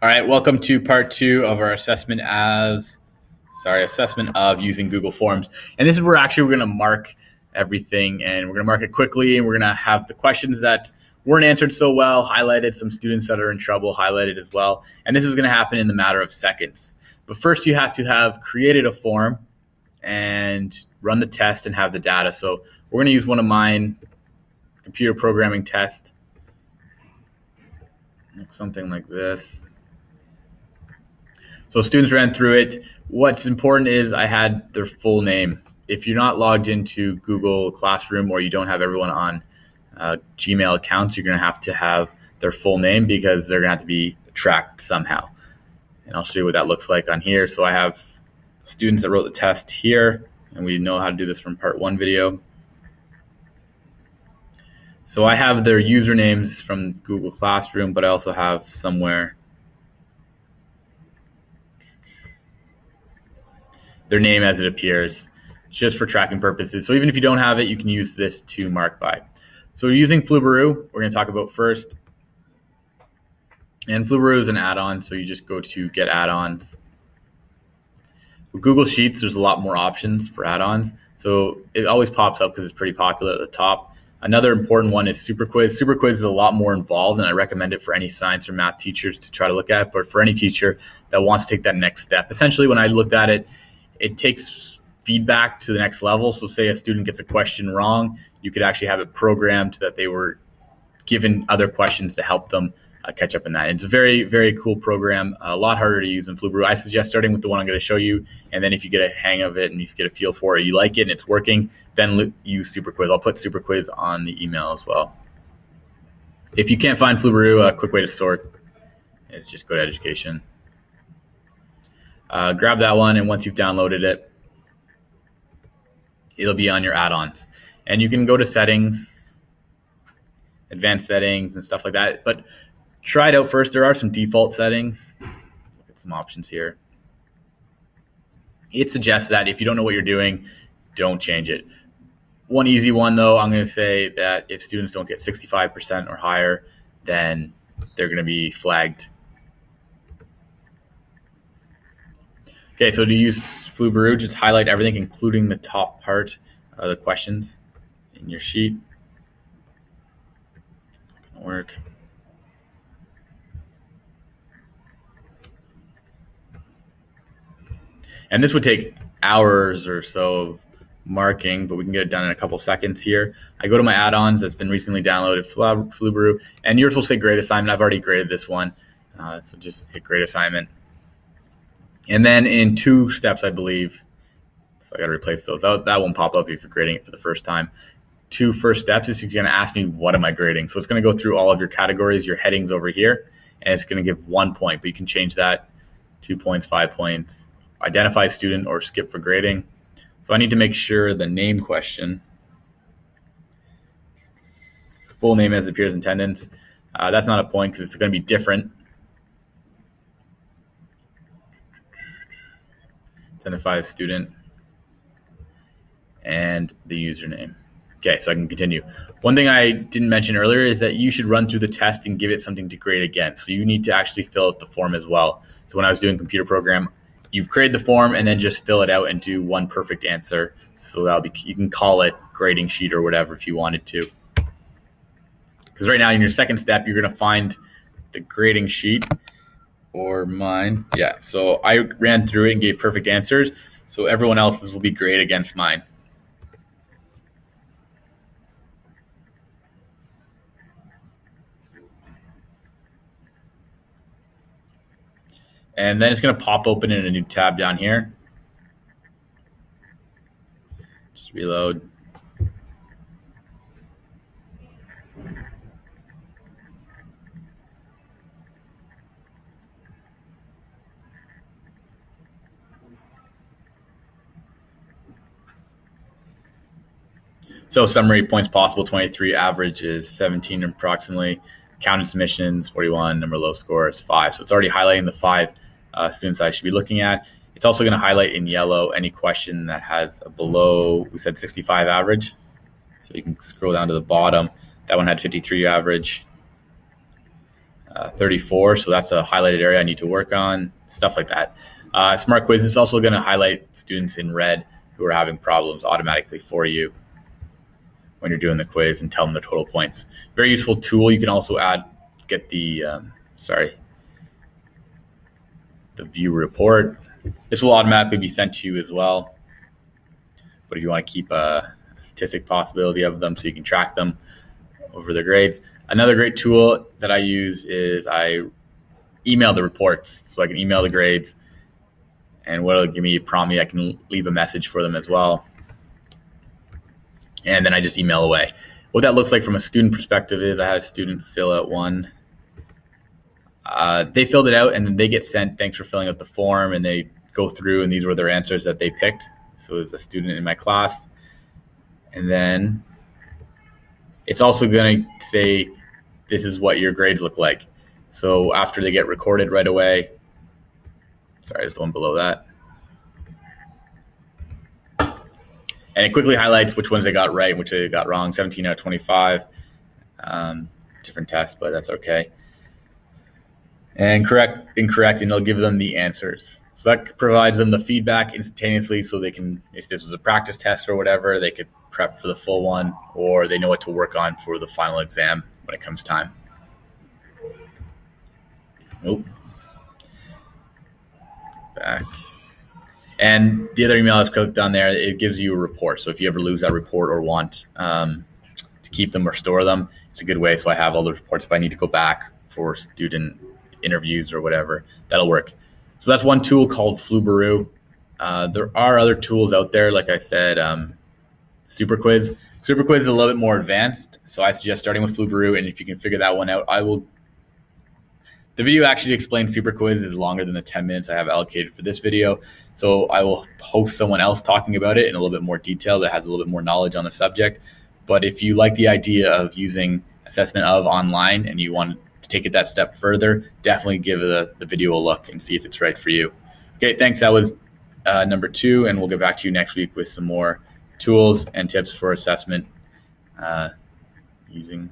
All right, welcome to part 2 of our assessment of using Google Forms. And this is where actually we're going to mark everything, and we're going to mark it quickly, and we're going to have the questions that weren't answered so well highlighted, some students that are in trouble highlighted as well. And this is going to happen in the matter of seconds. But first you have to have created a form and run the test and have the data. So we're going to use one of mine, computer programming test, something like this. So students ran through it. What's important is I had their full name. If you're not logged into Google Classroom or you don't have everyone on Gmail accounts, you're going to have their full name because they're going to have to be tracked somehow. And I'll show you what that looks like on here. So I have students that wrote the test here, and we know how to do this from part 1 video. So I have their usernames from Google Classroom, but I also have somewhere their name as it appears, just for tracking purposes. So even if you don't have it, you can use this to mark by. So using Flubaroo, we're going to talk about first. And Flubaroo is an add-on, so you just go to Get Add-ons. With Google Sheets, there's a lot more options for add-ons. So it always pops up because it's pretty popular at the top. Another important one is Super Quiz. Super Quiz is a lot more involved, and I recommend it for any science or math teachers to try to look at, but for any teacher that wants to take that next step. Essentially, when I looked at it, it takes feedback to the next level. So say a student gets a question wrong, you could actually have it programmed that they were given other questions to help them catch up in that. It's a very, very cool program, a lot harder to use than Flubaroo. I suggest starting with the one I'm going to show you, and then if you get a hang of it and you get a feel for it, you like it and it's working, then use Super Quiz. I'll put Super Quiz on the email as well. If you can't find Flubaroo, a quick way to sort is just go to Education. Grab that one, and once you've downloaded it, it'll be on your add-ons. And you can go to settings, advanced settings, and stuff like that. But try it out first. There are some default settings. Look at some options here. It suggests that if you don't know what you're doing, don't change it. One easy one, though, I'm going to say that if students don't get 65% or higher, then they're going to be flagged. Okay, so to use Flubaroo, just highlight everything, including the top part of the questions in your sheet. Not gonna work. And this would take hours or so of marking, but we can get it done in a couple seconds here. I go to my add-ons that's been recently downloaded, Flubaroo, and yours will say grade assignment. I've already graded this one, so just hit grade assignment. And then in 2 steps, I believe, so I got to replace those. That won't pop up if you're grading it for the first time. 2 first steps is you're going to ask me, what am I grading? So it's going to go through all of your categories, your headings over here, and it's going to give 1 point, but you can change that 2 points, 5 points, identify student, or skip for grading. So I need to make sure the name question, full name as it appears in attendance, that's not a point because it's going to be different. Identify a student, and the username. Okay, so I can continue. One thing I didn't mention earlier is that you should run through the test and give it something to grade against. So you need to actually fill out the form as well. So when I was doing computer program, you've created the form and then just fill it out and do one perfect answer. So that'll be, you can call it grading sheet or whatever if you wanted to. Because right now in your second step, you're going to find the grading sheet. Or mine. Yeah, so I ran through it and gave perfect answers. So everyone else's will be grade against mine. And then it's going to pop open in a new tab down here. Just reload. So summary, points possible, 23, average is 17 approximately, counted submissions, 41, number of low score is 5. So it's already highlighting the 5 students I should be looking at. It's also going to highlight in yellow any question that has a below, we said 65 average. So you can scroll down to the bottom. That one had 53 average. 34. So that's a highlighted area I need to work on, stuff like that. Smart quiz is also going to highlight students in red who are having problems automatically for you when you're doing the quiz and tell them the total points. Very useful tool. You can also get the view report. This will automatically be sent to you as well. But if you want to keep a statistic possibility of them so you can track them over the grades. Another great tool that I use is I email the reports. So I can email the grades, and what it'll give me, prompt me, I can leave a message for them as well. And then I just email away. What that looks like from a student perspective is I had a student fill out one. They filled it out and then they get sent, thanks for filling out the form, and they go through and these were their answers that they picked. So as a student in my class. And then it's also going to say, this is what your grades look like. So after they get recorded right away, sorry, there's the one below that. And it quickly highlights which ones they got right and which they got wrong, 17 out of 25. Different test, but that's okay. And incorrect, and it'll give them the answers. So that provides them the feedback instantaneously so they can, if this was a practice test or whatever, they could prep for the full one, or they know what to work on for the final exam when it comes time. Nope. Back. And the other email is clicked on there. It gives you a report. So if you ever lose that report or want to keep them or store them, it's a good way. So I have all the reports if I need to go back for student interviews or whatever, that'll work. So that's one tool called Flubaroo. There are other tools out there, like I said, Super Quiz. Super Quiz is a little bit more advanced, so I suggest starting with Flubaroo, and if you can figure that one out, the video actually explains Super Quiz is longer than the 10 minutes I have allocated for this video, so I will host someone else talking about it in a little bit more detail that has a little bit more knowledge on the subject. But if you like the idea of using assessment of online and you want to take it that step further, definitely give the video a look and see if it's right for you. Okay, thanks. That was number 2, and we'll get back to you next week with some more tools and tips for assessment using